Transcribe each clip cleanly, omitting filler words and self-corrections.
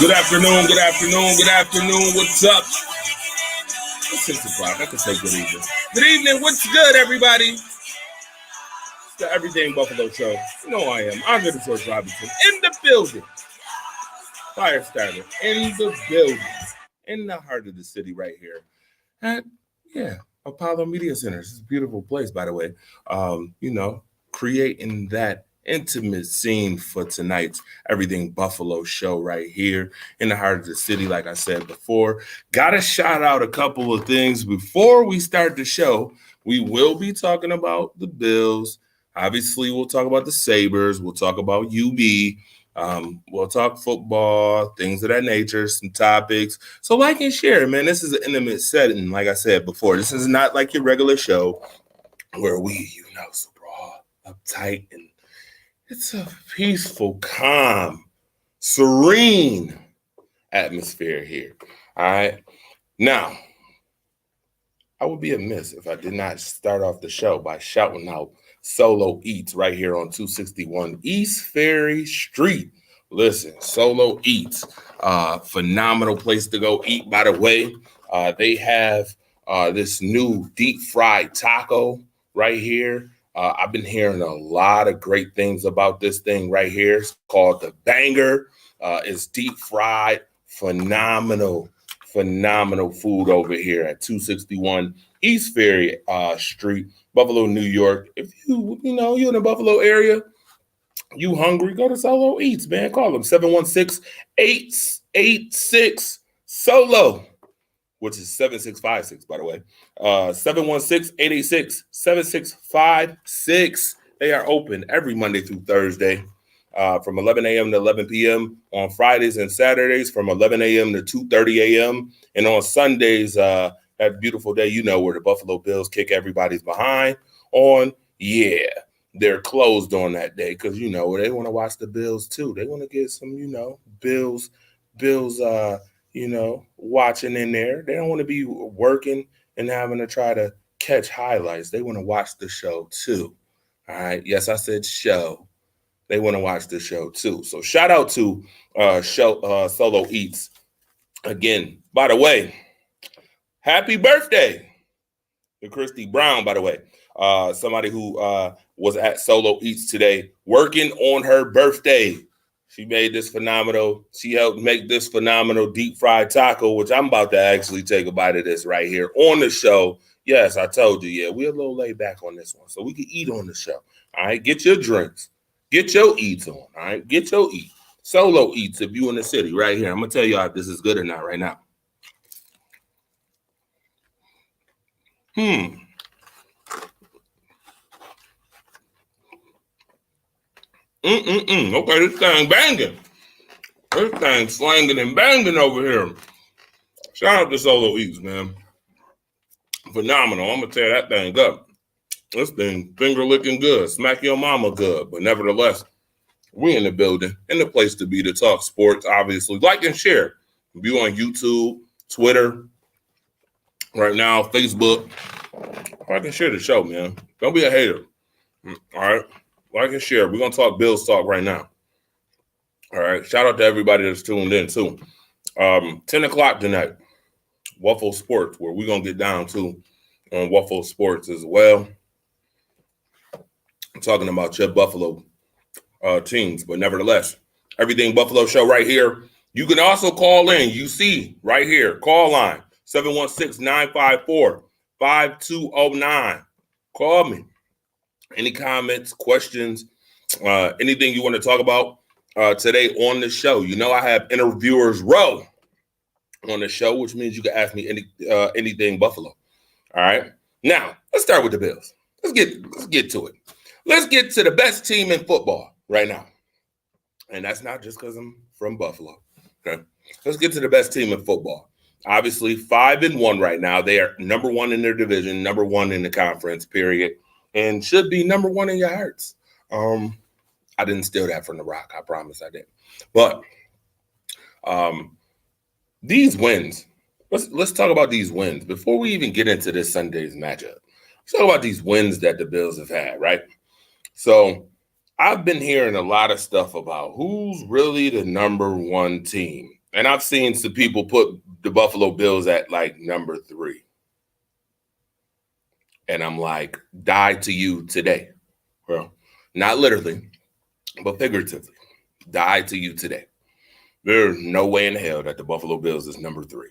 Good afternoon, good afternoon, good afternoon. What's up? It's 6 o'clock. I can say good evening. Good evening. What's good, everybody? It's the Everything Buffalo Show. You know I am. Andre the Source Robinson in the building. Fire starter in the building. In the heart of the city right here. At, Apollo Media Center. It's a beautiful place, by the way. Creating that intimate scene for tonight's Everything Buffalo show right here in the heart of the city. Like I said before, gotta shout out a couple of things before we start the show. We will be talking about the Bills. Obviously, we'll talk about the Sabres. We'll talk about UB. We'll talk football, things of that nature, some topics. So like and share, man. This is an intimate setting. Like I said before, this is not like your regular show where we, super all uptight, and it's a peaceful, calm, serene atmosphere here. All right. Now, I would be amiss if I did not start off the show by shouting out Solo Eats right here on 261 East Ferry Street. Listen, Solo Eats, phenomenal place to go eat. By the way, they have this new deep fried taco right here. I've been hearing a lot of great things about this thing right here. It's called the Banger. It's deep fried, phenomenal food over here at 261 East Ferry Street, Buffalo, New York. If you're in the Buffalo area, you hungry, go to Solo Eats, man. Call them 716-886-SOLO. Which is 7656, by the way. 716-886-7656. They are open every Monday through Thursday from 11 a.m. to 11 p.m. On Fridays and Saturdays from 11 a.m. to 2:30 a.m. And on Sundays, that beautiful day, where the Buffalo Bills kick everybody's behind on. Yeah, they're closed on that day because, they want to watch the Bills too. They want to get some, Bills, watching in there. They don't want to be working and having to try to catch highlights. They want to watch the show too. All right. Yes, I said show. They want to watch the show too. So shout out to Solo Eats. Again, by the way, happy birthday to Christy Brown, by the way. Somebody who was at Solo Eats today working on her birthday. She made this phenomenal. She helped make this phenomenal deep fried taco, which I'm about to actually take a bite of this right here on the show. Yes, I told you. Yeah, we're a little laid back on this one, so we can eat on the show. All right, get your drinks. Get your eats on. All right, get your eat. Solo Eats if you in the city right here. I'm going to tell y'all if this is good or not right now. Okay, this thing banging. This thing slanging and banging over here. Shout out to Solo Eats, man. Phenomenal. I'm gonna tear that thing up. This thing finger licking good, smack your mama good. But nevertheless, we in the building, in the place to be to talk sports, obviously. Like and share. View on YouTube, Twitter, right now, Facebook. Like and share the show, man. Don't be a hater. All right. Like and share. We're gonna talk Bills talk right now. All right. Shout out to everybody that's tuned in too. 10 o'clock tonight, Waffle Sports, where we're gonna get down to on Waffle Sports as well. I'm talking about your Buffalo teams, but nevertheless, everything Buffalo show right here. You can also call in. You see right here, call line 716-954-5209. Call me. Any comments, questions, anything you want to talk about today on the show? You know, I have interviewers row on the show, which means you can ask me anything Buffalo. All right. Now let's start with the Bills. Let's get to it. Let's get to the best team in football right now, and that's not just because I'm from Buffalo. Okay. Let's get to the best team in football. Obviously, 5-1 right now. They are number one in their division, number one in the conference. Period. And should be number one in your hearts. I didn't steal that from The Rock. I promise I didn't. But these wins, let's talk about these wins before we even get into this Sunday's matchup. Let's talk about these wins that the Bills have had, right? So I've been hearing a lot of stuff about who's really the number one team. And I've seen some people put the Buffalo Bills at like number 3. And I'm like, die to you today. Well, not literally, but figuratively. Die to you today. There's no way in hell that the Buffalo Bills is number 3.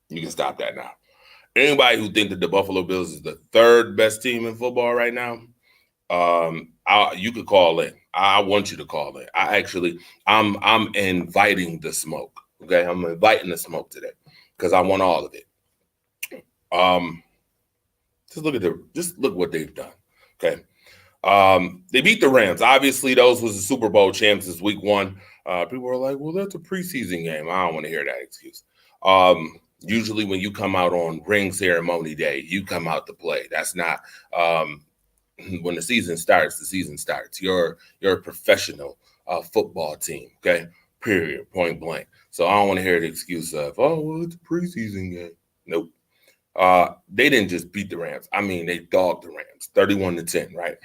You can stop that now. Anybody who thinks that the Buffalo Bills is the 3rd best team in football right now, you could call in. I want you to call in. I'm inviting the smoke. Okay, I'm inviting the smoke today because I want all of it. Just look what they've done. Okay, they beat the Rams. Obviously, those was the Super Bowl champs this week 1. People are like, well, that's a preseason game. I don't want to hear that excuse. Usually, when you come out on ring ceremony day, you come out to play. That's not. When the season starts, the season starts. You're a professional football team, okay? Period, point blank. So I don't want to hear the excuse of, oh, well, it's a preseason game. Nope. They didn't just beat the Rams. I mean, they dogged the Rams, 31-10, right?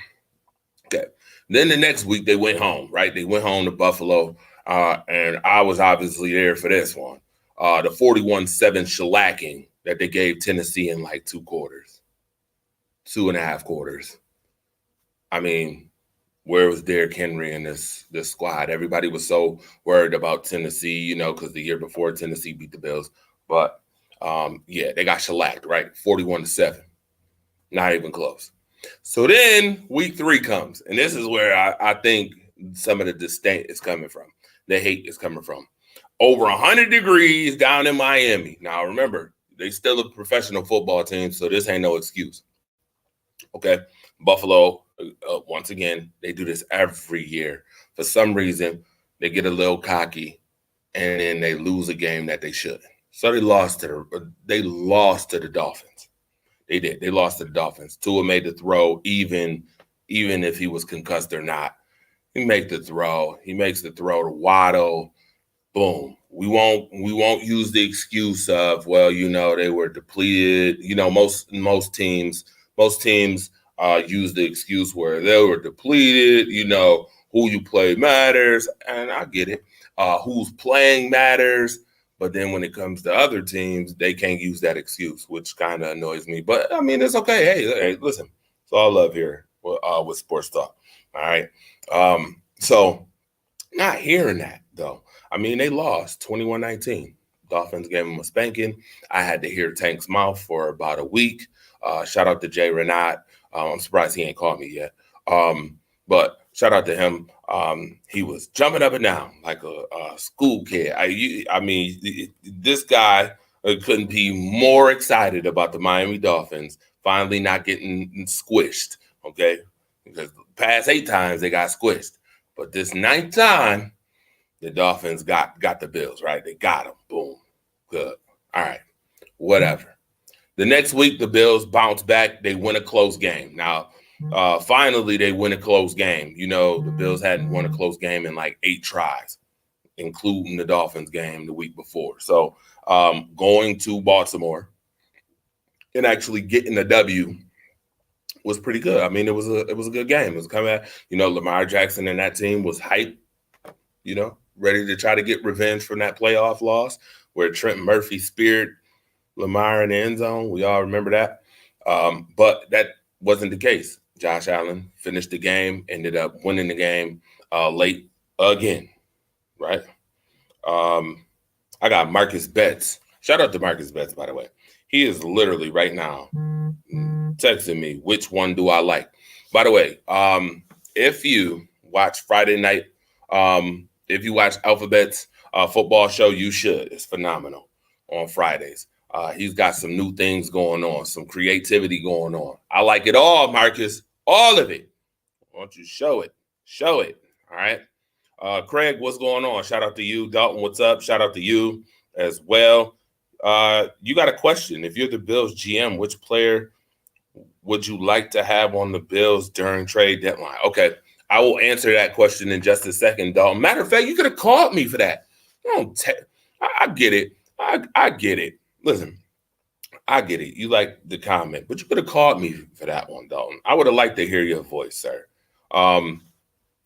Okay. Then the next week they went home, right? They went home to Buffalo, and I was obviously there for this one. The 41-7 shellacking that they gave Tennessee in like 2 quarters, 2.5 quarters. I mean, where was Derrick Henry in this squad? Everybody was so worried about Tennessee, you know, because the year before Tennessee beat the Bills. But, yeah, they got shellacked, right? 41-7. Not even close. So then week 3 comes, and this is where I think some of the disdain is coming from. The hate is coming from. Over 100 degrees down in Miami. Now, remember, they still a professional football team, so this ain't no excuse. Okay? Buffalo, once again, they do this every year. For some reason, they get a little cocky, and then they lose a game that they shouldn't. So they lost to the Dolphins. They did. They lost to the Dolphins. Tua made the throw, even if he was concussed or not. He made the throw. He makes the throw to Waddle. Boom. We won't use the excuse of, well, you know, they were depleted. You know, most teams use the excuse where they were depleted. You know, who you play matters, and I get it. Who's playing matters. But then when it comes to other teams, they can't use that excuse, which kind of annoys me. But, I mean, it's okay. Hey, listen, it's all love here with Sports Talk. All right. So not hearing that, though. I mean, they lost 21-19. Dolphins gave them a spanking. I had to hear Tank's mouth for about a week. Shout out to Jay Renat. I'm surprised he ain't called me yet. But shout out to him. He was jumping up and down like a school kid. I mean, this guy, I couldn't be more excited about the Miami Dolphins finally not getting squished, okay? Because the past 8 times they got squished. But this 9th time, the Dolphins got the Bills, right? They got them. Boom. Good. All right. Whatever. The next week, the Bills bounce back. They win a close game. Now, finally, they win a close game. You know, the Bills hadn't won a close game in like 8 tries, including the Dolphins game the week before. So going to Baltimore and actually getting the W was pretty good. I mean, it was a good game. It was coming out, Lamar Jackson and that team was hyped, ready to try to get revenge from that playoff loss where Trent Murphy speared Lamar in the end zone. We all remember that. But that wasn't the case. Josh Allen finished the game, ended up winning the game late again, right? I got Marcus Betts. Shout out to Marcus Betts, by the way. He is literally right now texting me, which one do I like? By the way, if you watch Friday night, if you watch Alphabet's football show, you should. It's phenomenal on Fridays. He's got some new things going on, some creativity going on. I like it all, Marcus, all of it. Why don't you show it? Show it, all right? Craig, what's going on? Shout out to you. Dalton, what's up? Shout out to you as well. You got a question. If you're the Bills GM, which player would you like to have on the Bills during trade deadline? Okay, I will answer that question in just a second, Dalton. Matter of fact, you could have called me for that. I get it. I get it. Listen, I get it. You like the comment, but you could have called me for that one, Dalton. I would have liked to hear your voice, sir.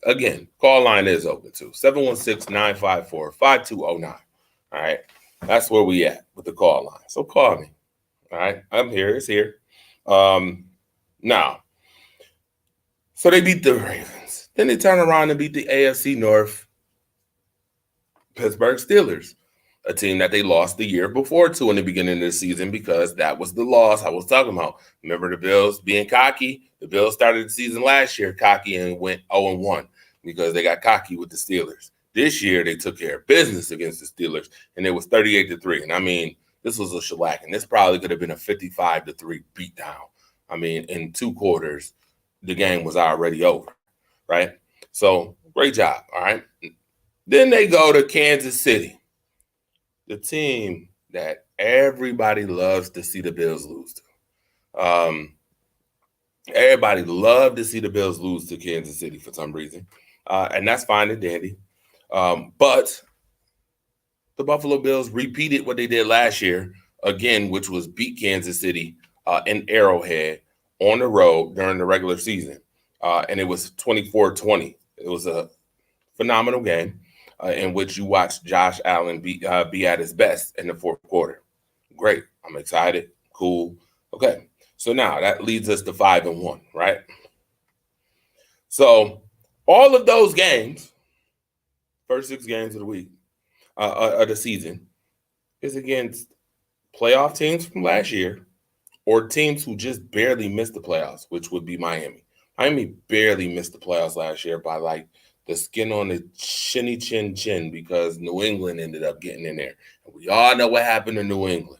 Again, call line is open too. 716-954-5209. All right. That's where we at with the call line. So call me. All right. I'm here. It's here. Now, so they beat the Ravens. Then they turn around and beat the AFC North Pittsburgh Steelers, a team that they lost the year before to in the beginning of the season because that was the loss I was talking about. Remember the Bills being cocky? The Bills started the season last year cocky and went 0-1 because they got cocky with the Steelers. This year, they took care of business against the Steelers, and it was 38-3. And I mean, this was a shellacking. This probably could have been a 55-3 beatdown. I mean, in 2 quarters, the game was already over, right? So, great job, all right? Then they go to Kansas City, the team that everybody loves to see the Bills lose to. Everybody loved to see the Bills lose to Kansas City for some reason, and that's fine and dandy. But the Buffalo Bills repeated what they did last year again, which was beat Kansas City in Arrowhead on the road during the regular season. And it was 24-20. It was a phenomenal game in which you watched Josh Allen be at his best in the 4th quarter. Great. I'm excited. Cool. Okay. So now that leads us to 5-1, right? So all of those games, first 6 games of the week, of the season, is against playoff teams from last year or teams who just barely missed the playoffs, which would be Miami. Miami barely missed the playoffs last year by like the skin on the chinny chin because New England ended up getting in there. And we all know what happened to New England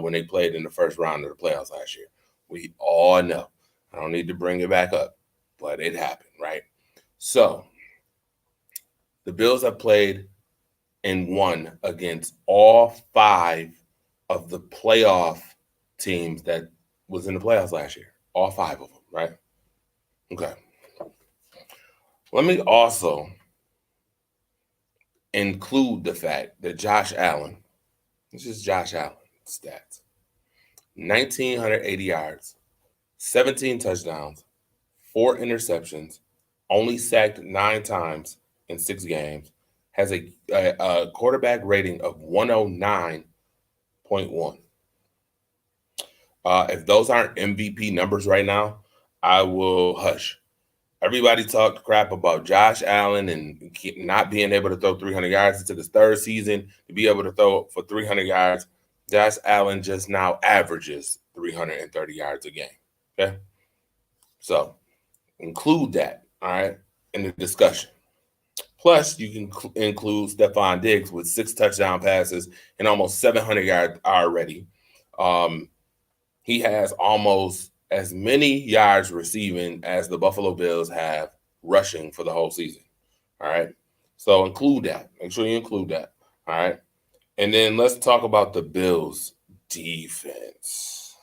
when they played in the first round of the playoffs last year. We all know. I don't need to bring it back up, but it happened, right? So the Bills have played and won against all 5 of the playoff teams that was in the playoffs last year. All 5 of them, right? Okay. Let me also include the fact that Josh Allen, this is Josh Allen stats, 1,980 yards, 17 touchdowns, 4 interceptions, only sacked 9 times in 6 games, has a quarterback rating of 109.1. If those aren't MVP numbers right now, I will hush. Everybody talked crap about Josh Allen and not being able to throw 300 yards. It took his 3rd season to be able to throw for 300 yards. Josh Allen just now averages 330 yards a game. Okay? So include that, all right, in the discussion. Plus, you can include Stephon Diggs with 6 touchdown passes and almost 700 yards already. He has almost as many yards receiving as the Buffalo Bills have rushing for the whole season. All right. So include that. Make sure you include that. All right. And then let's talk about the Bills defense.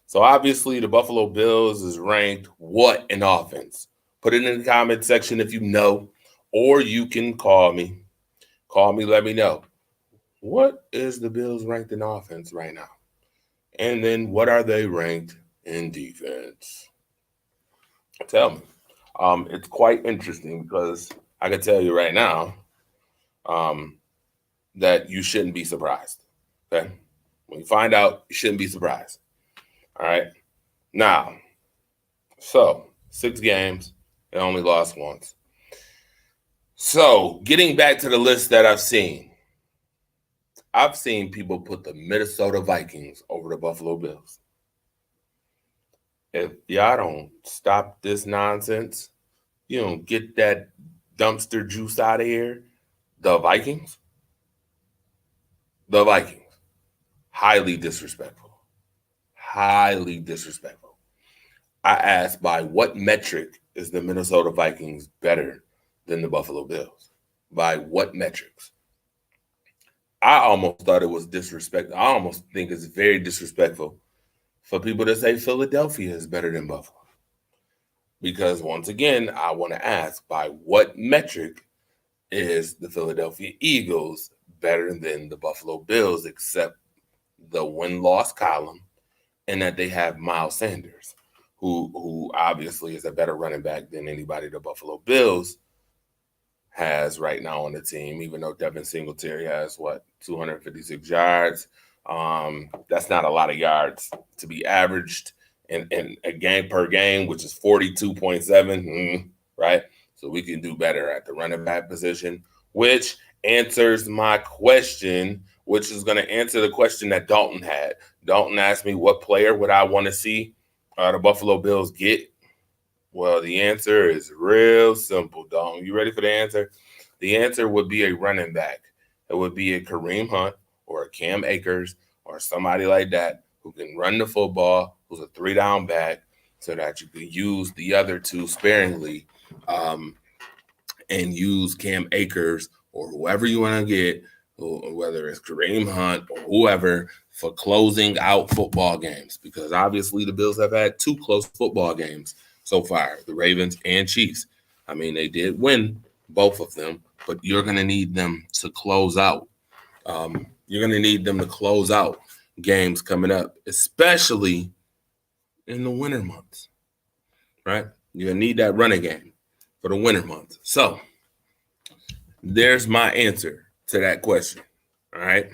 So obviously the Buffalo Bills is ranked what in offense? Put it in the comment section if you know, or you can call me. Call me, let me know. What is the Bills ranked in offense right now? And then what are they ranked in defense? Tell me. It's quite interesting because I can tell you right now that you shouldn't be surprised. Okay? When you find out, you shouldn't be surprised. All right? Now, so 6 games, they only lost once. So getting back to the list that I've seen people put the Minnesota Vikings over the Buffalo Bills. If y'all don't stop this nonsense, you don't get that dumpster juice out of here, the Vikings, highly disrespectful. Highly disrespectful. I asked, by what metric is the Minnesota Vikings better than the Buffalo Bills? By what metrics? I almost thought it was disrespectful. I almost think it's very disrespectful for people to say Philadelphia is better than Buffalo. Because once again, I want to ask, by what metric is the Philadelphia Eagles better than the Buffalo Bills, except the win-loss column, and that they have Miles Sanders, who obviously is a better running back than anybody the Buffalo Bills has right now on the team, even though Devin Singletary has, 256 yards. That's not a lot of yards to be averaged in a game per game, which is 42.7, right? So we can do better at the running back position, which answers my question, which is going to answer the question that Dalton had. Dalton asked me, what player would I want to see the Buffalo Bills get? Well, the answer is real simple, Dalton. You ready for the answer? The answer would be a running back. It would be a Kareem Hunt or a Cam Akers or somebody like that who can run the football, who's a 3-down back, so that you can use the other 2 sparingly and use Cam Akers or whoever you want to get, whether it's Kareem Hunt or whoever, for closing out football games. Because obviously the Bills have had 2 close football games so far, the Ravens and Chiefs. I mean, they did win both of them, but you're going to need them to close out. You're going to need them to close out games coming up, especially in the winter months, right? You're going to need that running game for the winter months. So there's my answer to that question, all right?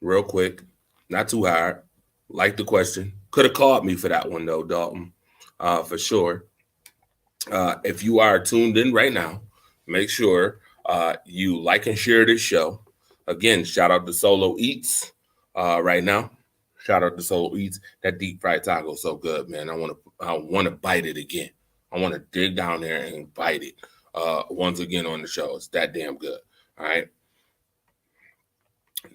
Real quick, not too hard. Like the question. Could have called me for that one, though, Dalton, for sure. If you are tuned in right now, make sure you like and share this show. Again, shout out to Solo Eats right now. Shout out to Solo Eats. That deep fried taco is so good, man. I want to bite it again. I want to dig down there and bite it once again on the show. It's that damn good. All right.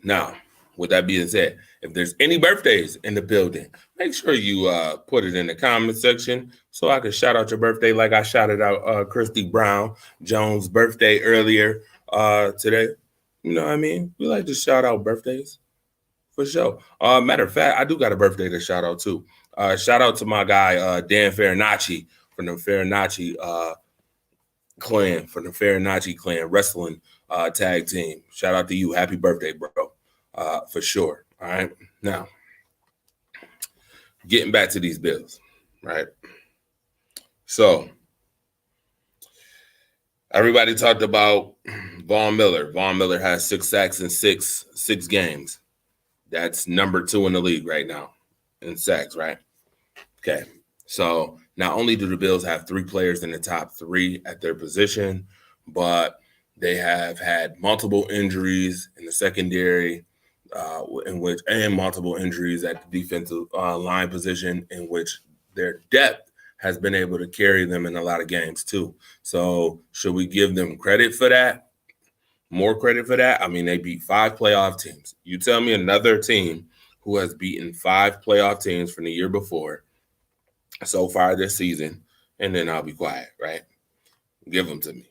Now, with that being said, if there's any birthdays in the building, make sure you put it in the comment section so I can shout out your birthday like I shouted out Christy Brown Jones' birthday earlier today. You know what I mean? We like to shout out birthdays for sure. Matter of fact, I do got a birthday to shout out too. Shout out to my guy Dan Farinacci from the Farinacci clan wrestling tag team. Shout out to you. Happy birthday, bro. For sure. All right. Now, getting back to these Bills, right? So, everybody talked about Von Miller. Von Miller has 6 sacks in six games. That's number 2 in the league right now in sacks, right? Okay. So, not only do the Bills have 3 players in the top 3 at their position, but they have had multiple injuries in the secondary, and multiple injuries at the defensive line position, in which their depth has been able to carry them in a lot of games too. So should we give them credit for that? More credit for that? I mean, they beat 5 playoff teams. You tell me another team who has beaten 5 playoff teams from the year before so far this season, and then I'll be quiet, right? Give them to me.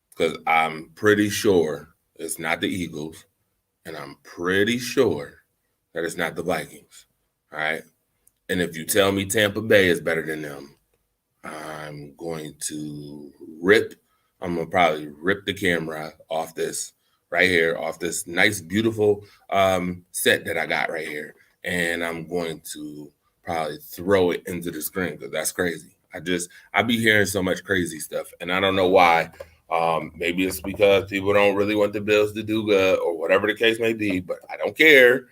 Because I'm pretty sure it's not the Eagles, and I'm pretty sure that it's not the Vikings, all right? And if you tell me Tampa Bay is better than them, I'm going to probably rip the camera off this right here, off this nice, beautiful set that I got right here. And I'm going to probably throw it into the screen because that's crazy. I be hearing so much crazy stuff, and I don't know why. Maybe it's because people don't really want the Bills to do good or whatever the case may be, but I don't care.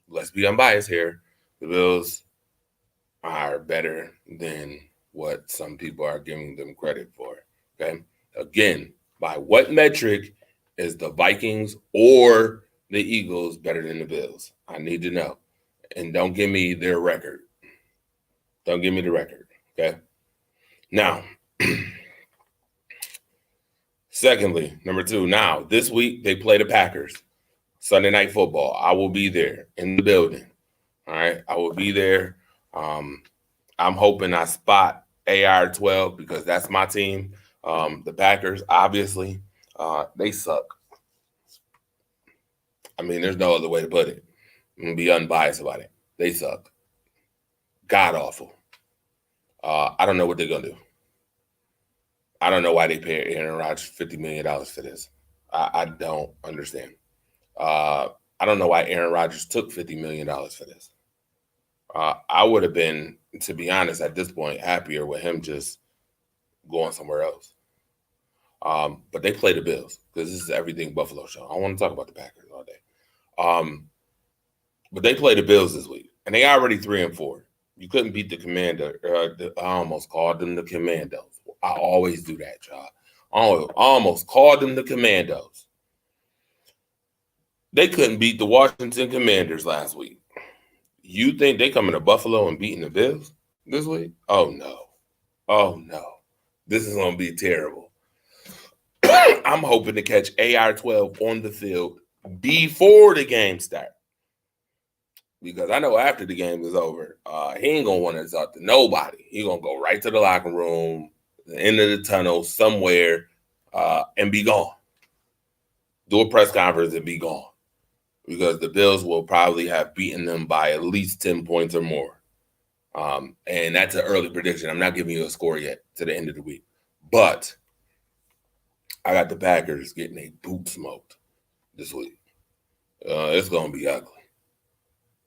Let's be unbiased here. The Bills are better than what some people are giving them credit for. Okay. Again, by what metric is the Vikings or the Eagles better than the Bills? I need to know. And don't give me their record. Don't give me the record. Okay. Now, secondly, number 2, now this week they play the Packers. Sunday Night Football. I will be there in the building. All right. I will be there. I'm hoping I spot AR-12 because that's my team. The Packers, obviously, they suck. I mean, there's no other way to put it. I'm going to be unbiased about it. They suck. God awful. I don't know what they're going to do. I don't know why they pay Aaron Rodgers $50 million for this. I don't understand. I don't know why Aaron Rodgers took $50 million for this. I would have been, to be honest, at this point, happier with him just going somewhere else. But they play the Bills because this is Everything Buffalo show. I don't want to talk about the Packers all day. But they play the Bills this week, and they already 3-4. You couldn't beat the Commander. I almost called them the Commandos. I always do that, y'all. I almost called them the Commandos. They couldn't beat the Washington Commanders last week. You think they coming to Buffalo and beating the Bills this week? Oh, no. Oh, no. This is going to be terrible. I'm hoping to catch AR-12 on the field before the game starts. Because I know after the game is over, he ain't going to want to talk to nobody. He's going to go right to the locker room, the end of the tunnel, somewhere, and be gone. Do a press conference and be gone. Because the Bills will probably have beaten them by at least 10 points or more. And that's an early prediction. I'm not giving you a score yet to the end of the week. But I got the Packers getting a boot smoked this week. It's going to be ugly.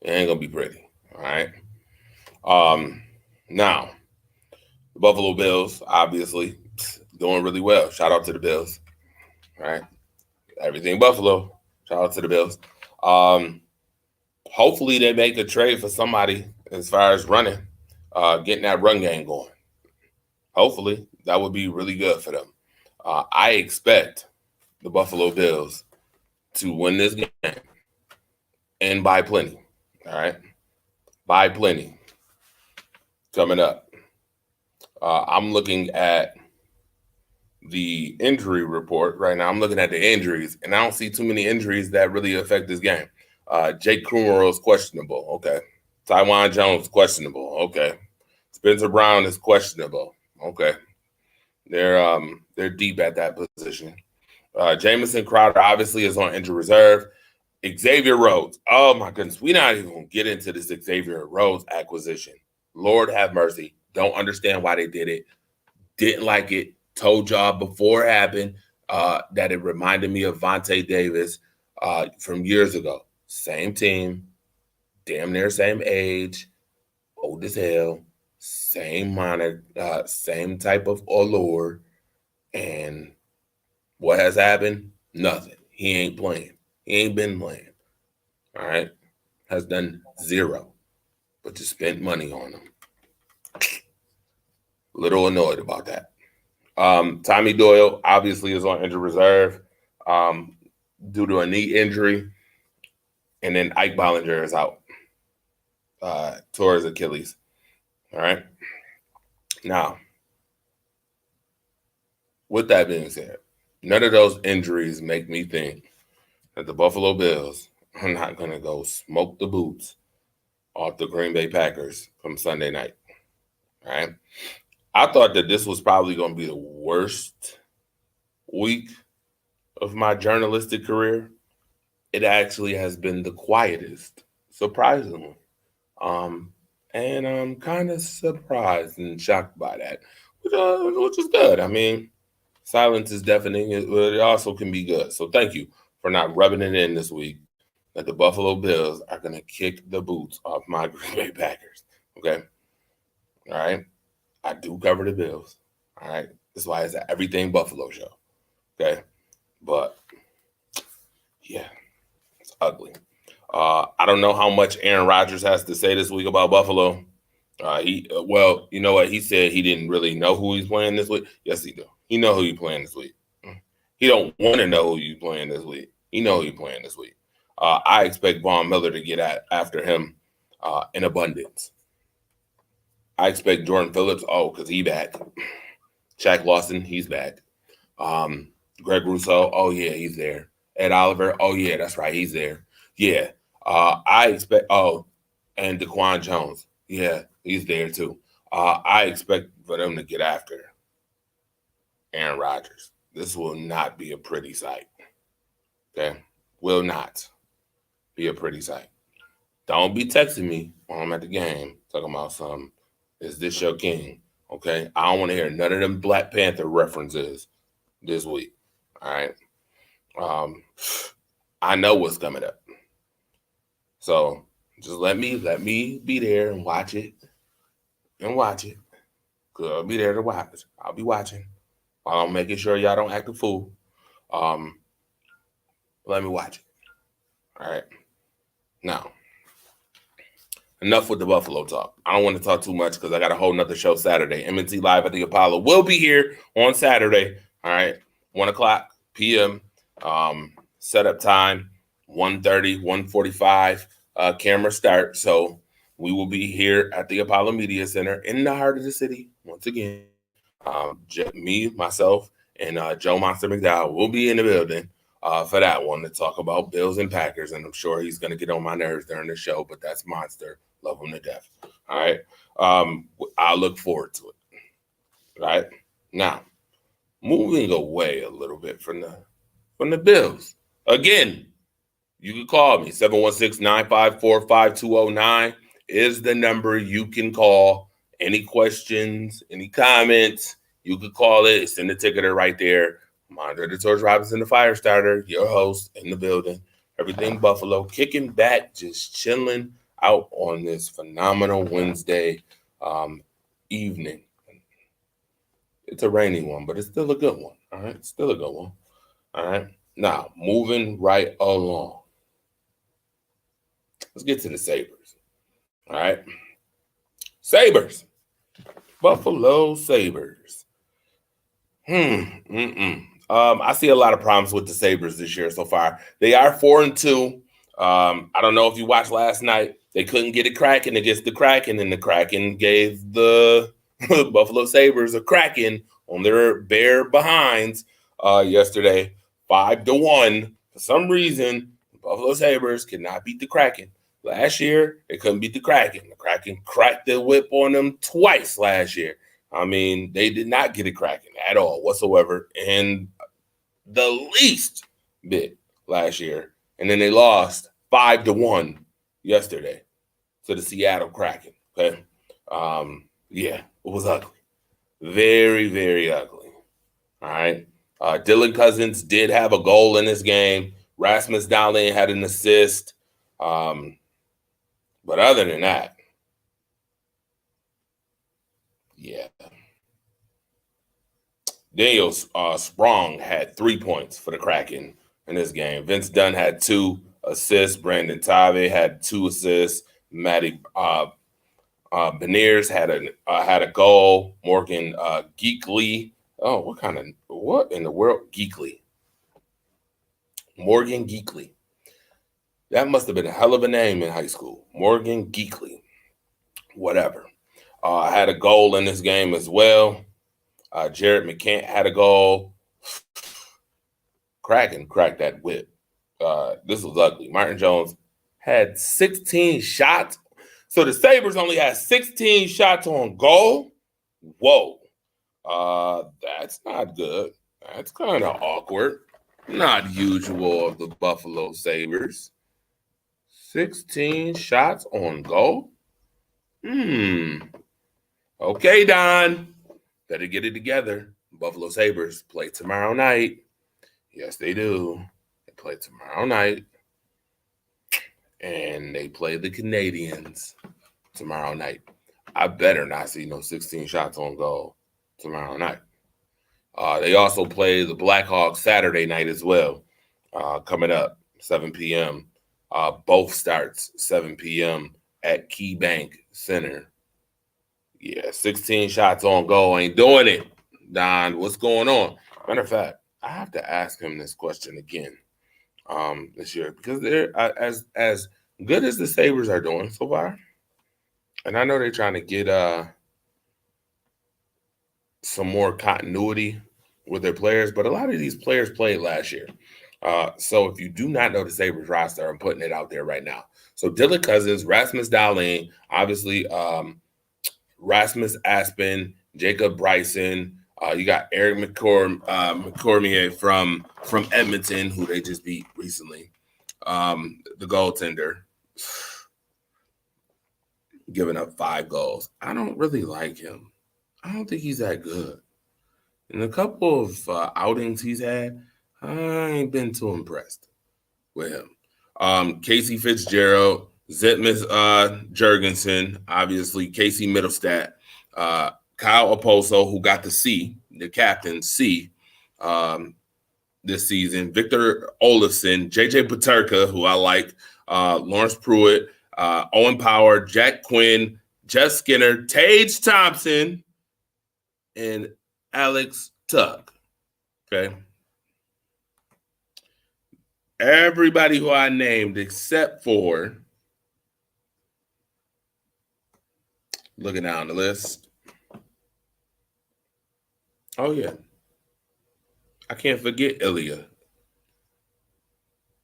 It ain't going to be pretty. All right. Now, the Buffalo Bills, obviously, doing really well. Shout out to the Bills. All right. Everything Buffalo. Shout out to the Bills. Hopefully they make a trade for somebody as far as running, getting that run game going. Hopefully that would be really good for them. I expect the Buffalo Bills to win this game and by plenty. All right. By plenty. Coming up. I'm looking at the injury report right now. I'm looking at the injuries, and I don't see too many injuries that really affect this game. Jake Kumerow is questionable. Okay. Tywan Jones, questionable. Okay. Spencer Brown is questionable. Okay. They're deep at that position. Jamison Crowder obviously is on injury reserve. Xavier Rhodes. Oh my goodness. We're not even going to get into this Xavier Rhodes acquisition. Lord have mercy. Don't understand why they did it. Didn't like it. Told y'all before it happened that it reminded me of Vontae Davis from years ago. Same team, damn near same age, old as hell, same minor, same type of allure. And what has happened? Nothing. He ain't playing. He ain't been playing. All right? Has done zero, but just spent money on him. Little annoyed about that. Tommy Doyle obviously is on injured reserve due to a knee injury. And then Ike Bollinger is out. Tore his Achilles. All right. Now, with that being said, none of those injuries make me think that the Buffalo Bills are not going to go smoke the boots off the Green Bay Packers from Sunday night. All right. I thought that this was probably going to be the worst week of my journalistic career. It actually has been the quietest, surprisingly. Um, and I'm kind of surprised and shocked by that, which is good. I mean, silence is deafening, but it also can be good. So thank you for not rubbing it in this week that the Buffalo Bills are going to kick the boots off my Green Bay Packers. Okay. All right. I do cover the Bills. All right. That's why it's an Everything Buffalo show. Okay. But yeah, it's ugly. I don't know how much Aaron Rodgers has to say this week about Buffalo. Well, you know what? He said he didn't really know who he's playing this week. Yes, he do. He know who he's playing this week. He don't want to know who he's playing this week. He know who he's playing this week. I expect Von Miller to get after him in abundance. I expect Jordan Phillips. Oh, because he back. Shaq Lawson, he's back. Greg Rousseau. Oh yeah, he's there. Ed Oliver. Oh yeah, that's right, he's there. Yeah. I expect. Oh, and DaQuan Jones. Yeah, he's there too. I expect for them to get after Aaron Rodgers. This will not be a pretty sight. Okay, will not be a pretty sight. Don't be texting me while I'm at the game talking about something. Is this your king? Okay, I don't want to hear none of them Black Panther references this week. All right. Um, I know what's coming up. So just let me be there and watch it. Cause I'll be there to watch. I'll be watching while I'm making sure y'all don't act a fool. Um, let me watch it. All right. Now, enough with the Buffalo talk. I don't want to talk too much because I got a whole nother show Saturday. MNT Live at the Apollo will be here on Saturday. All right. 1:00 p.m. Setup time, 1:30, 1:45 camera start. So we will be here at the Apollo Media Center in the heart of the city once again. Me, myself, and Joe Monster McDowell will be in the building for that one to talk about Bills and Packers. And I'm sure he's going to get on my nerves during the show, but that's Monster. Love him to death. All right. I look forward to it. All right. Now, moving away a little bit from the Bills. Again, you can call me. 716-954-5209 is the number you can call. Any questions, any comments, you could call it. Send the ticketer right there. I'm Andre the Torch Robinson, the fire starter, your host in the building. Everything Buffalo, kicking back, just chilling out on this phenomenal Wednesday evening. It's a rainy one, but it's still a good one. All right, it's still a good one. All right. Now, moving right along. Let's get to the Sabres. All right. Sabres. Buffalo Sabres. I see a lot of problems with the Sabres this year so far. They are 4-2. I don't know if you watched last night. They couldn't get it cracking against the Kraken, and the Kraken gave the Buffalo Sabres a cracking on their bare behinds yesterday, 5-1. For some reason, the Buffalo Sabres could not beat the Kraken. Last year, they couldn't beat the Kraken. The Kraken cracked the whip on them twice last year. I mean, they did not get it cracking at all whatsoever in the least bit last year. And then they lost 5-1 yesterday to the Seattle Kraken. Okay. Yeah, it was ugly. Very, very ugly. All right. Dylan Cousins did have a goal in this game. Rasmus Dahlin had an assist. But other than that, yeah. Daniel Sprong had 3 points for the Kraken in this game. Vince Dunn had 2 assists. Brandon Tave had 2 assists. Matty Beniers had a goal. Morgan Geekley. Oh, what in the world? Geekley. Morgan Geekley. That must have been a hell of a name in high school. Morgan Geekley. Whatever. Had a goal in this game as well. Jared McCant had a goal. Kraken cracked that whip. This was ugly. Martin Jones had 16 shots. So the Sabres only had 16 shots on goal. Whoa. That's not good. That's kind of awkward. Not usual of the Buffalo Sabres. 16 shots on goal? Okay, Don. Better get it together. Buffalo Sabres play tomorrow night. Yes, they do. They play tomorrow night. And they play the Canadiens tomorrow night. I better not see no 16 shots on goal tomorrow night. They also play the Blackhawks Saturday night as well, coming up, 7 p.m. Both starts 7 p.m. at KeyBank Center. Yeah, 16 shots on goal ain't doing it. Don, what's going on? Matter of fact, I have to ask him this question again this year because they're as good as the Sabres are doing so far, and I know they're trying to get some more continuity with their players, but a lot of these players played last year. So if you do not know the Sabres roster, I'm putting it out there right now. So Dylan Cousins, Rasmus Dahlin, obviously Rasmus Aspen, Jacob Bryson. You got Eric McCormier from Edmonton, who they just beat recently. The goaltender, giving up 5 goals. I don't really like him. I don't think he's that good. In a couple of outings he's had, I ain't been too impressed with him. Casey Fitzgerald, Zetmis Jurgensen, obviously Casey Middlestat, Kyle Oposo, who got the C, the captain C, this season, Victor Olofsson, JJ Paterka, who I like, Lawrence Pruitt, Owen Power, Jack Quinn, Jess Skinner, Tage Thompson, and Alex Tuck. Okay. Everybody who I named except for, looking down the list. Oh, yeah. I can't forget Ilya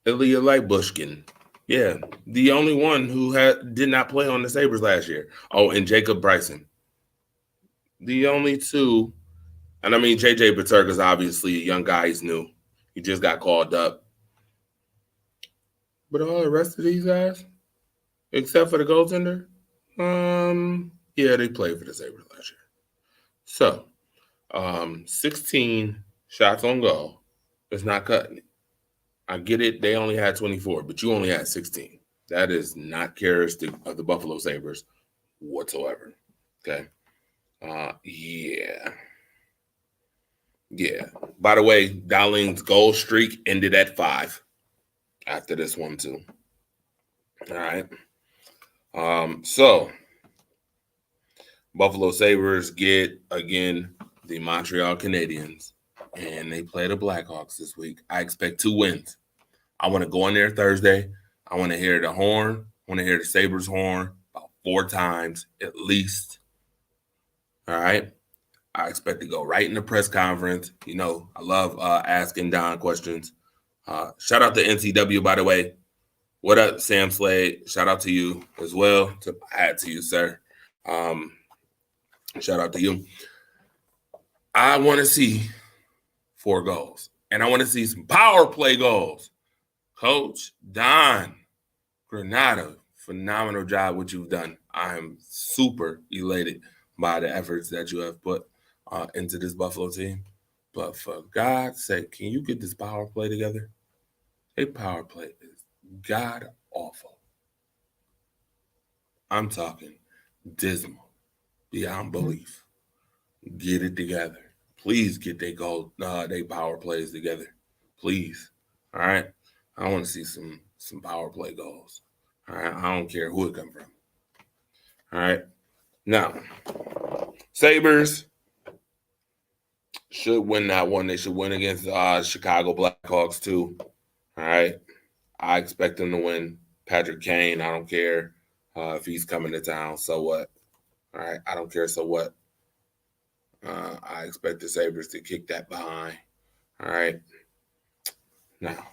Lyubushkin. Yeah, the only one who did not play on the Sabres last year. Oh, and Jacob Bryson. The only two, and I mean, JJ Paterka is obviously a young guy. He's new. He just got called up. But all the rest of these guys, except for the goaltender, yeah, they played for the Sabres last year. So, 16 shots on goal is not cutting it. I get it. They only had 24, but you only had 16. That is not characteristic of the Buffalo Sabres whatsoever. Okay. Yeah. By the way, Dahlin's goal streak ended at 5 after this one too. All right. So Buffalo Sabres get again the Montreal Canadiens, and they play the Blackhawks this week. I expect 2 wins. I want to go in there Thursday. I want to hear the horn. I want to hear the Sabres horn about 4 times at least. All right. I expect to go right in the press conference. You know, I love asking Don questions. Shout out to NCW, by the way. What up, Sam Slade? Shout out to you as well. Add to you, sir. Shout out to you. I want to see 4 goals, and I want to see some power play goals. Coach Don Granato, phenomenal job what you've done. I am super elated by the efforts that you have put into this Buffalo team. But for God's sake, can you get this power play together? A power play is god awful. I'm talking dismal, beyond belief. Get it together. Please get they power plays together. Please. All right. I want to see some power play goals. All right. I don't care who it come from. All right. Now, Sabres should win that one. They should win against Chicago Blackhawks too. All right. I expect them to win. Patrick Kane, I don't care if he's coming to town. So what? All right, I don't care. So what? I expect the Sabres to kick that behind. All right. Now,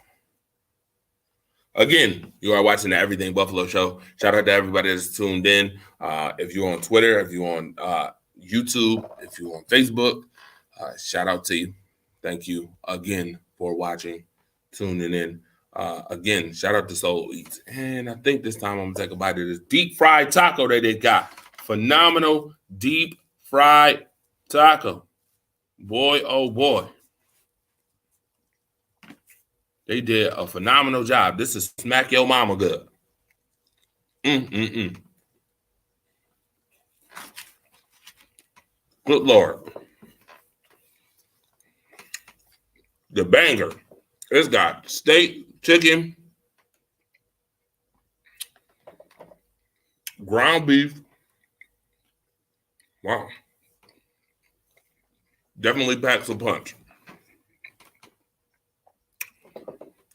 again, you are watching the Everything Buffalo Show. Shout out to everybody that's tuned in. If you're on Twitter, if you're on YouTube, if you're on Facebook, shout out to you. Thank you again for watching, tuning in. Again, shout out to Soul Eats. And I think this time I'm going to take a bite of this deep fried taco that they got. Phenomenal deep fried taco. Boy, oh boy. They did a phenomenal job. This is smack your mama good. Good Lord. The banger. It's got steak, chicken, ground beef. Wow. Definitely packs a punch.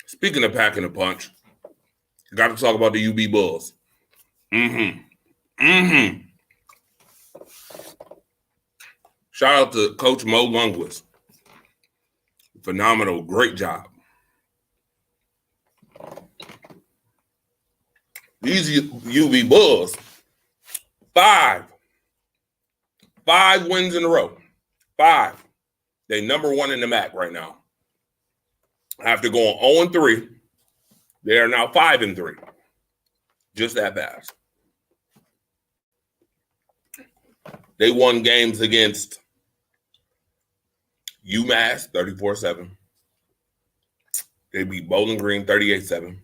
Speaking of packing a punch, got to talk about the UB Bulls. Shout out to Coach Mo Lundquist. Phenomenal. Great job. These UB Bulls, five wins in a row. 5. They number 1 in the MAC right now. After going 0-3, they are now 5-3. Just that fast. They won games against UMass 34-7. They beat Bowling Green 38-7.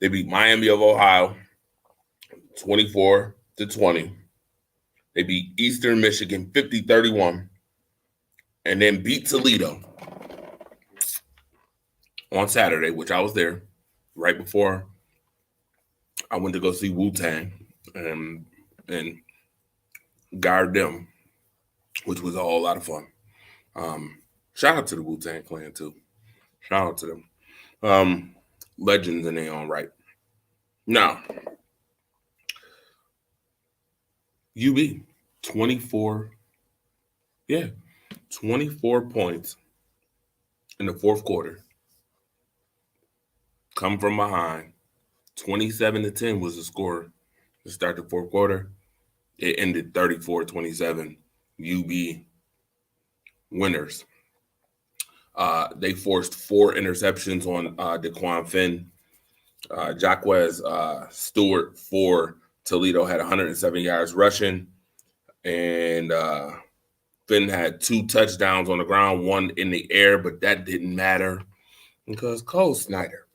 They beat Miami of Ohio 24-20. They beat Eastern Michigan 50-31. And then beat Toledo on Saturday, which I was there right before I went to go see Wu-Tang and guard them, which was a whole lot of fun. Shout out to the Wu-Tang Clan too. Shout out to them. Legends in their own right. Now, UB, 24 points in the fourth quarter. Come from behind. 27-10 was the score to start the fourth quarter. It ended 34-27. UB winners. They forced 4 interceptions on DeQuan Finn. Jaquez Stewart for Toledo had 107 yards rushing. And Finn had 2 touchdowns on the ground, 1 in the air, but that didn't matter because Cole Snyder,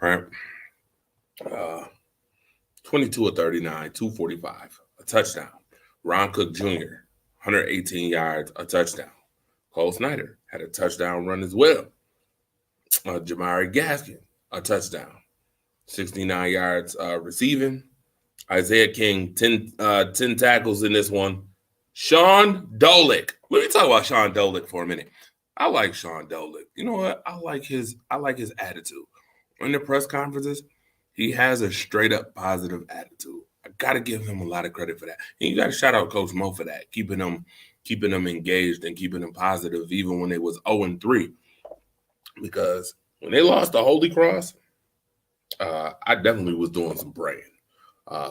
right? 22 of 39, 245, a touchdown. Ron Cook Jr., 118 yards, a touchdown. Cole Snyder had a touchdown run as well. Jamari Gaskin, a touchdown. 69 yards receiving. Isaiah King, 10 tackles in this one. Sean Dolick. Let me talk about Sean Dolick for a minute. I like Sean Dolick. You know what? I like his attitude. In the press conferences, he has a straight up positive attitude. I gotta give him a lot of credit for that. And you gotta shout out Coach Mo for that, keeping them engaged and keeping them positive even when they was 0-3. Because when they lost the Holy Cross, I definitely was doing some praying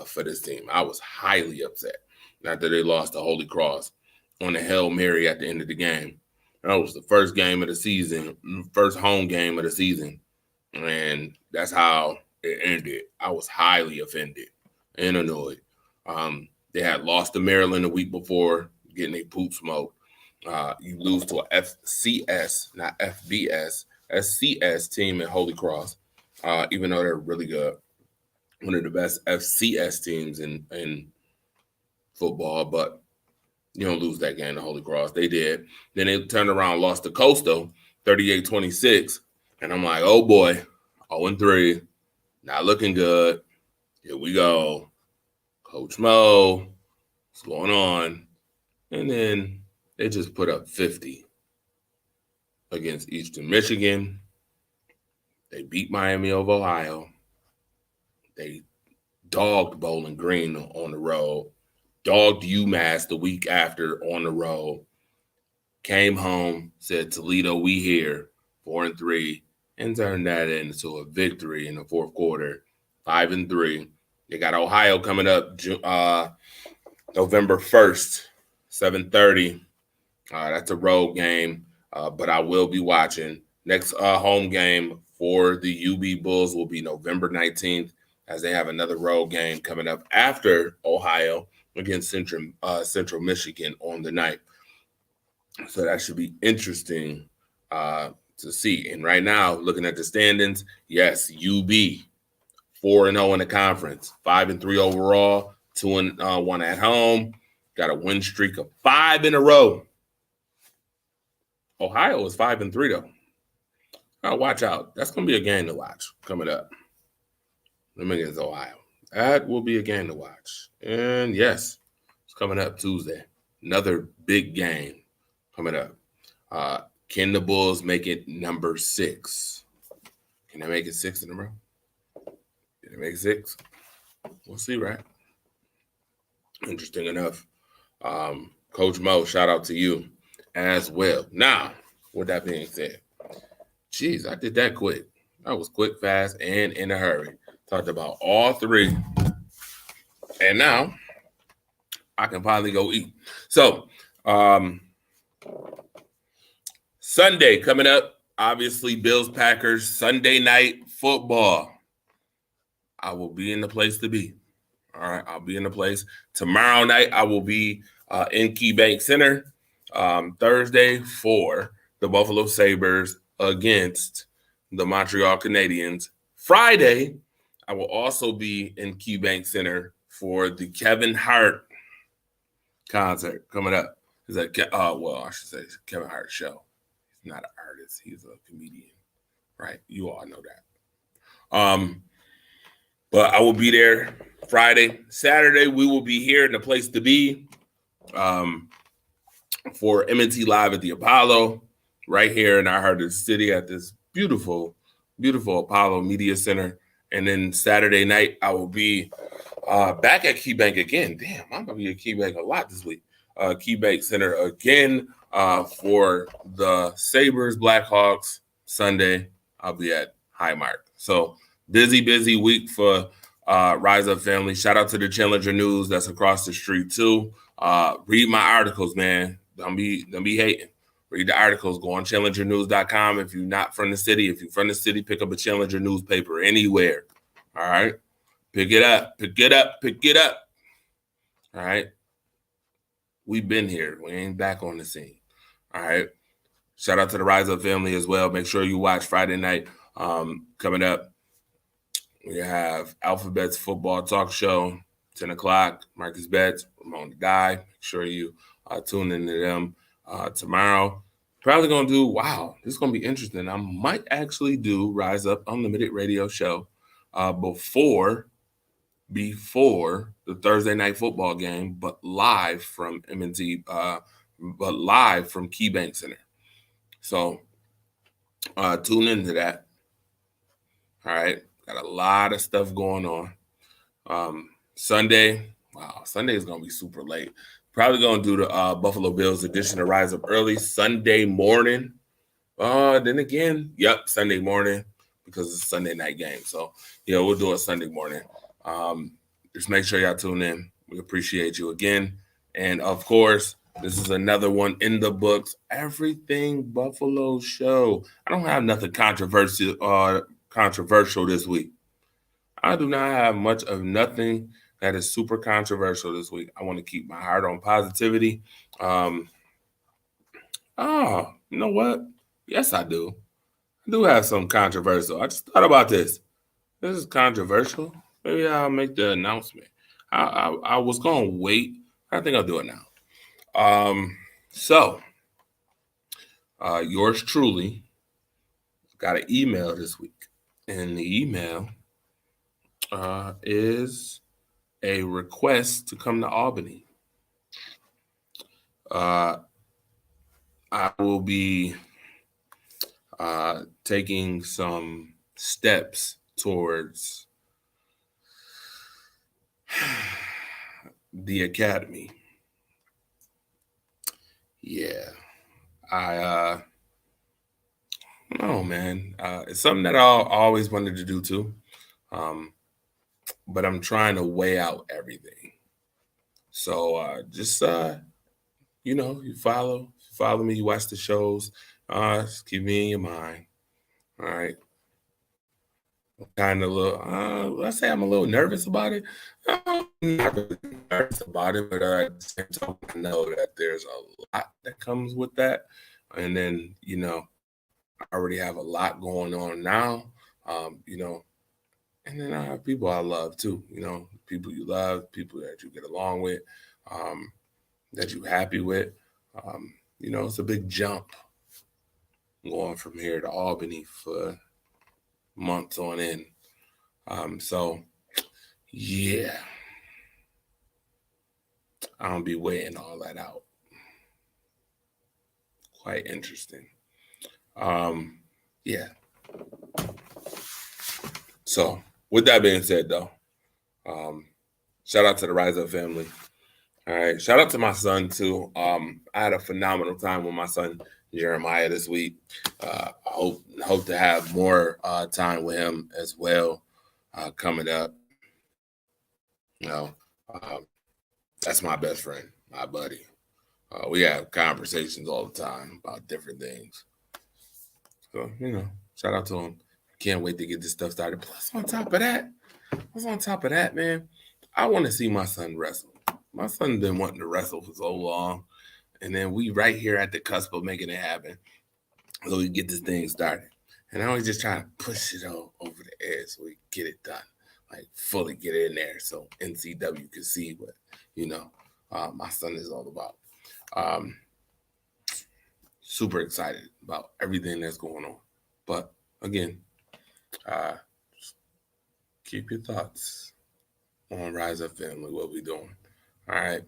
for this team. I was highly upset after they lost the Holy Cross on the Hail Mary at the end of the game. That was the first game of the season, first home game of the season. And that's how it ended. I was highly offended and annoyed. They had lost to Maryland the week before, getting a poop smoke. You lose to a FCS, not FBS, FCS team at Holy Cross, even though they're really good. One of the best FCS teams in football, but you don't lose that game to Holy Cross. They did. Then they turned around, lost to Coastal, 38-26. And I'm like, oh boy, 0-3, not looking good. Here we go. Coach Mo, what's going on? And then they just put up 50 against Eastern Michigan. They beat Miami of Ohio. They dogged Bowling Green on the road, dogged UMass the week after on the road, came home, said Toledo, we here, 4-3, and turned that into a victory in the fourth quarter, 5-3. They got Ohio coming up November 1st, 7:30. That's a road game, but I will be watching. Next home game for the UB Bulls will be November 19th, as they have another road game coming up after Ohio against Central Michigan on the night. So that should be interesting to see. And right now, looking at the standings, yes, UB 4-0 in the conference, 5-3 overall, 2-1 at home. Got a win streak of 5 in a row. Ohio is 5-3 though. Watch out. That's going to be a game to watch coming up. Them against Ohio. That will be a game to watch. And yes, it's coming up Tuesday. Another big game coming up. Can the Bulls make it number 6? Can they make it 6 in a row? Can they make it 6? We'll see, right? Interesting enough. Coach Mo, shout out to you as well. Now, with that being said, geez, I did that quick. That was quick, fast, and in a hurry. Talked about all 3. And now I can finally go eat. So, Sunday coming up, obviously, Bills Packers, Sunday night football. I will be in the place to be. All right, I'll be in the place. Tomorrow night, I will be in KeyBank Center. Thursday for the Buffalo Sabres against the Montreal Canadiens. Friday, I will also be in KeyBank Center for the Kevin Hart concert coming up. Is that I should say Kevin Hart show. He's not an artist; he's a comedian, right? You all know that. But I will be there Friday. Saturday, we will be here in the place to be for M&T Live at the Apollo, right here in our heart of the city at this beautiful, beautiful Apollo Media Center. And then Saturday night, I will be back at KeyBank again. Damn, I'm going to be at KeyBank a lot this week. KeyBank Center again for the Sabres Blackhawks Sunday. I'll be at Highmark. So busy week for Rise Up Family. Shout out to the Challenger News that's across the street too. Read my articles, man. Don't be hating. Read the articles. Go on challengernews.com if you're not from the city. If you're from the city, pick up a Challenger newspaper anywhere. All right? Pick it up. All right? We've been here. We ain't back on the scene. All right? Shout out to the Rise Up Family as well. Make sure you watch Friday night coming up. We have Alphabet's football talk show, 10 o'clock. Marcus Betts, Ramon the Guy. Make sure you tune into them tomorrow. Probably going to do, this is going to be interesting. I might actually do Rise Up Unlimited radio show before the Thursday night football game, but live from M&T, but live from KeyBank Center. So tune into that. All right. Got a lot of stuff going on. Sunday is going to be super late. Probably going to do the Buffalo Bills edition of Rise Up Early Sunday morning. Then again, Sunday morning because it's a Sunday night game. So, we'll do it Sunday morning. Just make sure y'all tune in. We appreciate you again. And, of course, this is another one in the books. Everything Buffalo show. I don't have nothing controversial this week. I do not have much of nothing that is super controversial this week. I want to keep my heart on positivity. You know what? Yes, I do. I do have some controversial. I just thought about this. This is controversial. Maybe I'll make the announcement. I was going to wait. I think I'll do it now. So, yours truly got an email this week. And the email is a request to come to Albany. I will be taking some steps towards The academy. Yeah. I no, man. It's something that I always wanted to do too. Um, but I'm trying to weigh out everything. So just you follow me, you watch the shows, just keep me in your mind. All right. Kind of a little, let's say I'm a little nervous about it. I'm not really nervous about it, but at the same time, I know that there's a lot that comes with that. And then, I already have a lot going on now. Um, you know, and then I have people I love too, people you love, people that you get along with, um, that you're happy with. It's a big jump going from here to Albany for months on end. So yeah, I'll be weighing all that out. Quite interesting. Yeah. So with that being said, though, shout out to the Rise Up family. All right. Shout out to my son too. I had a phenomenal time with my son Jeremiah this week. I hope to have more time with him as well coming up. You know, um, that's my best friend, my buddy. We have conversations all the time about different things. So shout out to him. Can't wait to get this stuff started. Plus, on top of that, man, I want to see my son wrestle. My son's been wanting to wrestle for so long. And then we right here at the cusp of making it happen. So we get this thing started. And I was just trying to push it over the edge so we get it done. Like fully get it in there so NCW can see what, my son is all about. Super excited about everything that's going on. But again, keep your thoughts on Rise Up Family, what we doing. All right.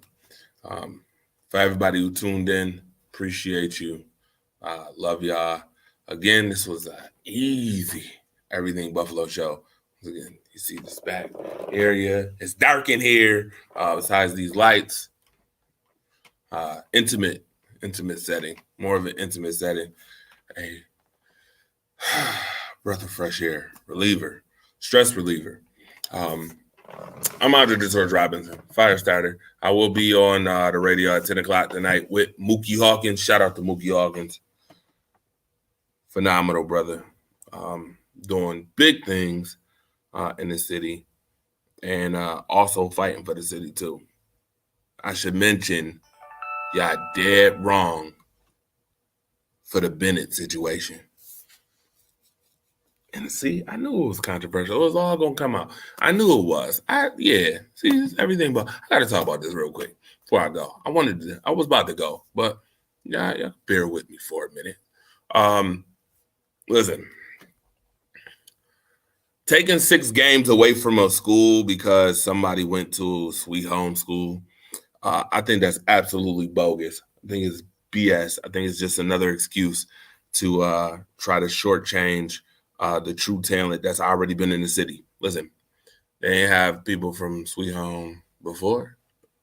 For everybody who tuned in, appreciate you. Love y'all. Again, this was an easy Everything Buffalo show. Again, you see this back area. It's dark in here. Besides these lights, intimate setting. More of an intimate setting. A breath of fresh air, reliever, stress reliever. I'm Andre DeGeorge Robinson, fire starter. I will be on the radio at 10 o'clock tonight with Mookie Hawkins. Shout out to Mookie Hawkins. Phenomenal brother. Doing big things in the city and also fighting for the city too. I should mention, y'all dead wrong for the Bennett situation. And see, I knew it was controversial. It was all gonna come out. I knew it was. See, everything. But I got to talk about this real quick before I go. I was about to go, but yeah, bear with me for a minute. Listen, taking 6 games away from a school because somebody went to sweet home school, I think that's absolutely bogus. I think it's BS. I think it's just another excuse to try to shortchange the true talent that's already been in the city. Listen, they ain't have people from Sweet Home before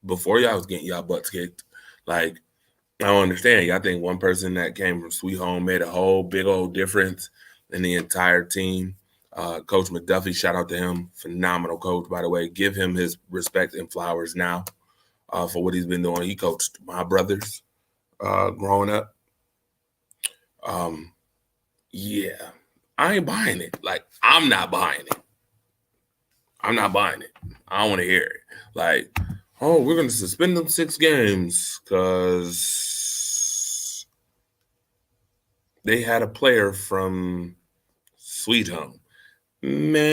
y'all was getting y'all butts kicked. Like, I don't understand. Y'all think one person that came from Sweet Home made a whole big old difference in the entire team. Coach McDuffie, shout out to him. Phenomenal coach, by the way. Give him his respect and flowers now for what he's been doing. He coached my brothers growing up. Yeah, I ain't buying it. Like, I'm not buying it. I don't want to hear it. Like, oh, we're going to suspend them 6 games because they had a player from Sweet Home. Man,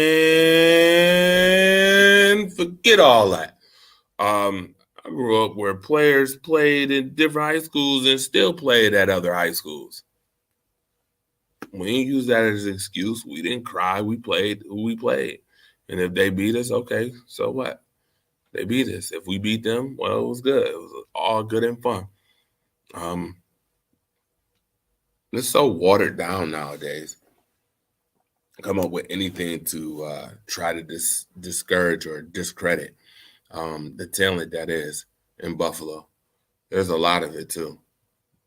forget all that. I grew up where players played in different high schools and still played at other high schools. We didn't use that as an excuse. We didn't cry. We played who we played. And if they beat us, okay, so what? They beat us. If we beat them, well, it was good. It was all good and fun. It's so watered down nowadays. Come up with anything to try to discourage or discredit the talent that is in Buffalo. There's a lot of it too.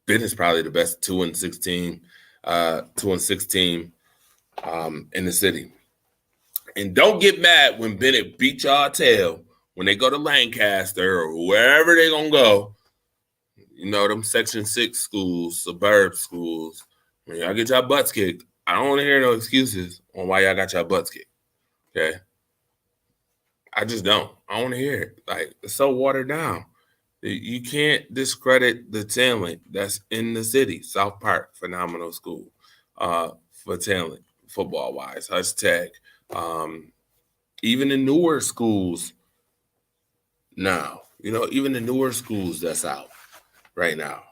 Bennett's probably the best 2-6 team, 2-6 team in the city. And don't get mad when Bennett beat y'all tail when they go to Lancaster or wherever they're gonna go. You know, them Section 6 schools, suburb schools. When y'all get y'all butts kicked, I don't want to hear no excuses on why y'all got y'all butts kicked. Okay. I just don't. I don't want to hear it. Like, it's so watered down. You can't discredit the talent that's in the city. South Park, phenomenal school for talent, football wise. Hutch Tech. Even the newer schools now, even the newer schools that's out right now,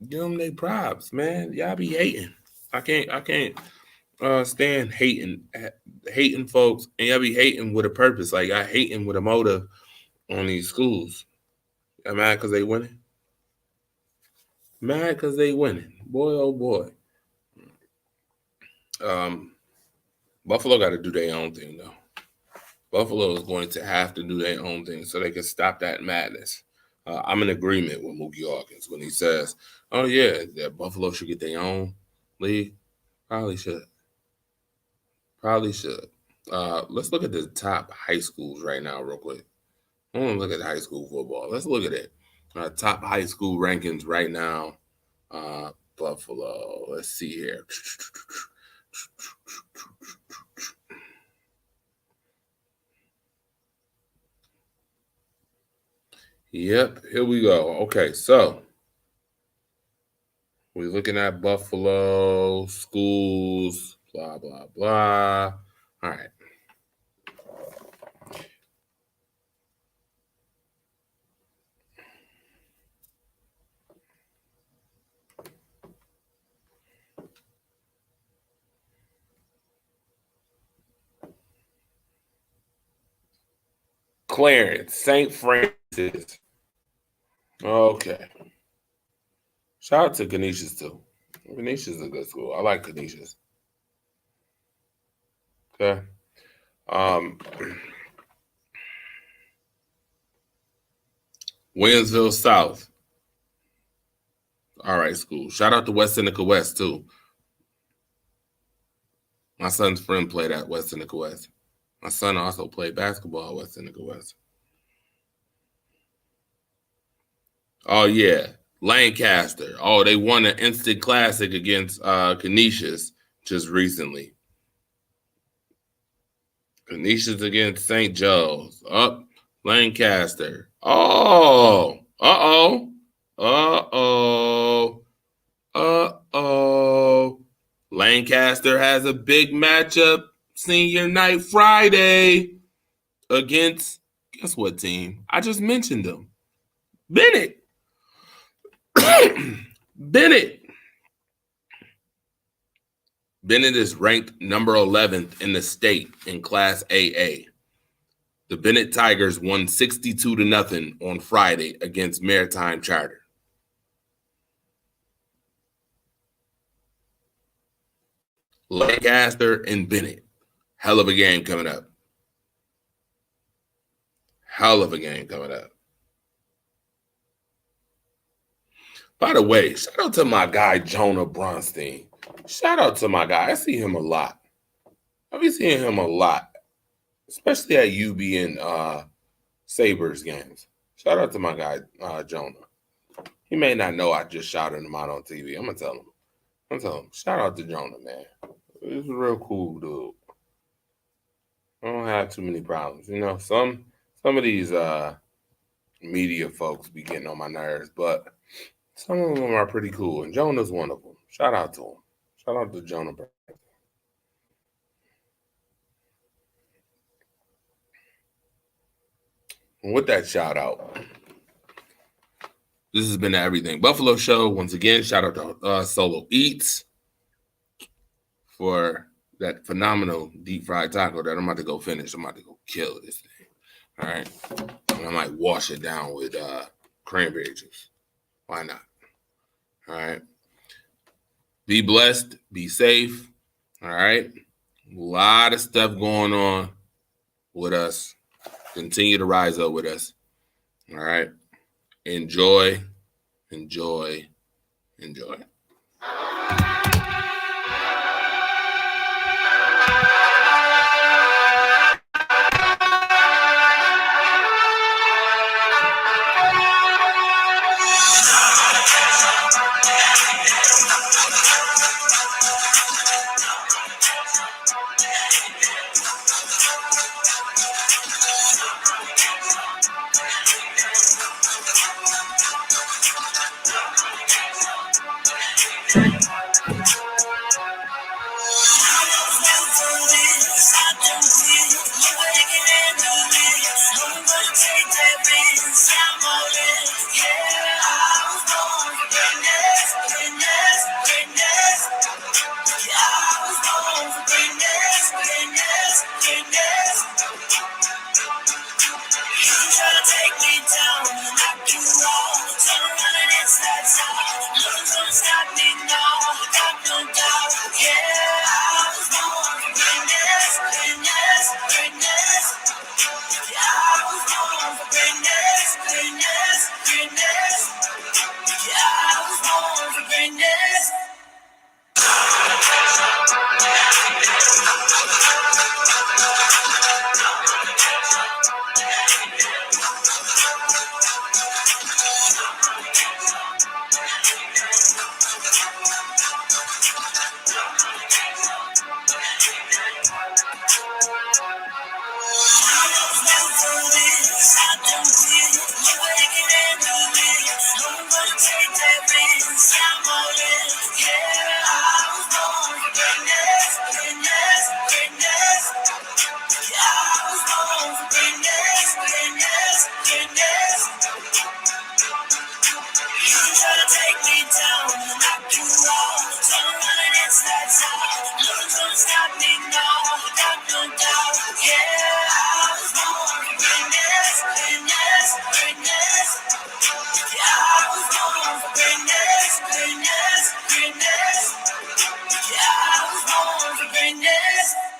give them their props, man. Y'all be hating. I can't stand hating folks, and y'all be hating with a purpose. Like, I hating with a motive on these schools. I'm mad because they winning. Mad because they winning. Boy, oh boy. Buffalo got to do their own thing, though. Buffalo is going to have to do their own thing so they can stop that madness. I'm in agreement with Mookie Hawkins when he says, oh, yeah, that Buffalo should get their own league. Probably should. Let's look at the top high schools right now real quick. I want to look at high school football. Let's look at it. Top high school rankings right now. Buffalo. Let's see here. Yep, here we go. Okay, so we're looking at Buffalo schools, blah, blah, blah. All right. Clarence, St. Francis. Okay. Shout out to Canisius, too. Canisius is a good school. I like Canisius. Okay. Williamsville South. All right, school. Shout out to West Seneca West, too. My son's friend played at West Seneca West. My son also played basketball at West Seneca West. Oh, yeah. Lancaster. Oh, they won an instant classic against Canisius just recently. Canisius against St. Joe's. Up. Lancaster. Oh. Uh-oh. Uh-oh. Uh-oh. Lancaster has a big matchup senior night Friday against, guess what team? I just mentioned them. Bennett. Bennett. Bennett is ranked number 11th in the state in Class AA. The Bennett Tigers won 62-0 on Friday against Maritime Charter. Lancaster and Bennett. Hell of a game coming up. Hell of a game coming up. By the way, shout out to my guy, Jonah Bronstein. Shout out to my guy. I see him a lot. I've been seeing him a lot, especially at UB and Sabres games. Shout out to my guy, Jonah. He may not know I just shouted him out on TV. I'm going to tell him. Shout out to Jonah, man. He's a real cool dude. I don't have too many problems. Some of these media folks be getting on my nerves, but some of them are pretty cool, and Jonah's one of them. Shout out to him. Shout out to Jonah. And with that shout out, this has been the Everything Buffalo Show. Once again, shout out to Solo Eats for that phenomenal deep fried taco that I'm about to go finish. I'm about to go kill this thing. All right. And I might wash it down with cranberry juice. Why not? All right. Be blessed. Be safe. All right. A lot of stuff going on with us. Continue to rise up with us. All right. Enjoy, enjoy, enjoy. Yeah, I was born for greatness.